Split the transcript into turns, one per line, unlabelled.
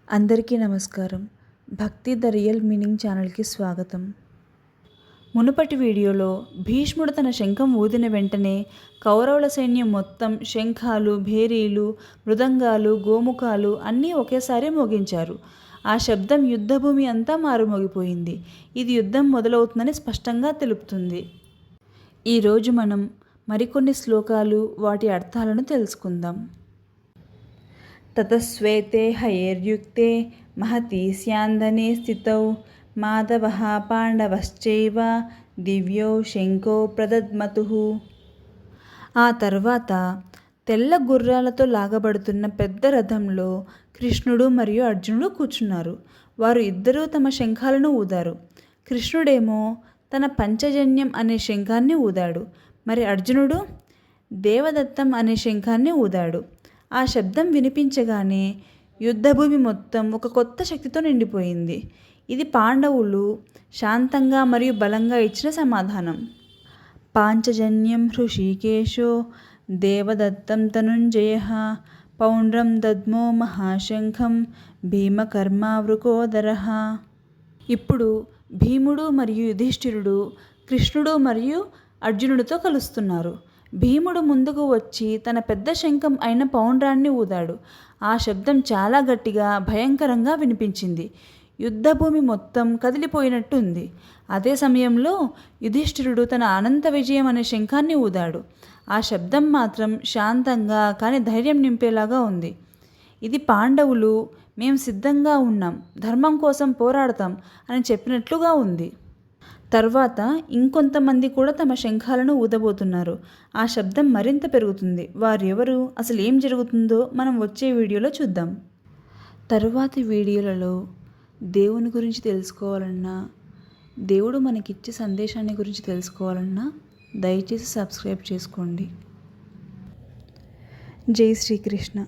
అందరికీ నమస్కారం. భక్తి ద రియల్ మీనింగ్ ఛానల్కి స్వాగతం. మునుపటి వీడియోలో భీష్ముడు తన శంఖం ఊదిన వెంటనే కౌరవుల సైన్యం మొత్తం శంఖాలు, భేరీలు, మృదంగాలు, గోముఖాలు అన్నీ ఒకేసారి మోగించారు. ఆ శబ్దం యుద్ధభూమి అంతా మారుమోగిపోయింది. ఇది యుద్ధం మొదలవుతుందని స్పష్టంగా తెలుపుతుంది. ఈరోజు మనం మరికొన్ని శ్లోకాలు, వాటి అర్థాలను తెలుసుకుందాం. తతస్వేతే హయేర్యుక్తే మహతి స్యాందనే స్థితౌ మాధవః పాండవశ్చైవ దివ్యో శంఖో ప్రదద్మతుః. ఆ తర్వాత తెల్ల గుర్రాలతో లాగబడుతున్న పెద్ద రథంలో కృష్ణుడు మరియు అర్జునుడు కూర్చున్నారు. వారు ఇద్దరూ తమ శంఖాలను ఊదారు. కృష్ణుడేమో తన పంచజన్యం అనే శంఖాన్ని ఊదాడు. మరి అర్జునుడు దేవదత్తం అనే శంఖాన్ని ఊదాడు. ఆ శబ్దం వినిపించగానే యుద్ధభూమి మొత్తం ఒక కొత్త శక్తితో నిండిపోయింది. ఇది పాండవులు శాంతంగా మరియు బలంగా ఇచ్చిన సమాధానం. పాంచజన్యం హృషీకేశో దేవదత్తం ధనుంజయః పౌండ్రం దద్మో మహాశంఖం భీమకర్మావృకోదరః. ఇప్పుడు భీముడు మరియు యుధిష్ఠిరుడు కృష్ణుడు మరియు అర్జునుడితో కలుస్తున్నారు. భీముడు ముందుకు వచ్చి తన పెద్ద శంఖం అయిన పౌండ్రాన్ని ఊదాడు. ఆ శబ్దం చాలా గట్టిగా, భయంకరంగా వినిపించింది. యుద్ధభూమి మొత్తం కదిలిపోయినట్టు ఉంది. అదే సమయంలో యుధిష్ఠిరుడు తన అనంత విజయం అనే శంఖాన్ని ఊదాడు. ఆ శబ్దం మాత్రం శాంతంగా కానీ ధైర్యం నింపేలాగా ఉంది. ఇది పాండవులు మేము సిద్ధంగా ఉన్నాం, ధర్మం కోసం పోరాడతాం అని చెప్పినట్లుగా ఉంది. తర్వాత ఇంకొంతమంది కూడా తమ శంఖాలను ఊదబోతున్నారు. ఆ శబ్దం మరింత పెరుగుతుంది. వారు ఎవరు, అసలు ఏం జరుగుతుందో మనం వచ్చే వీడియోలో చూద్దాం. తరువాతి వీడియోలలో దేవుని గురించి తెలుసుకోవాలన్నా, దేవుడు మనకిచ్చే సందేశాన్ని గురించి తెలుసుకోవాలన్నా దయచేసి సబ్స్క్రైబ్ చేసుకోండి. జై శ్రీకృష్ణ.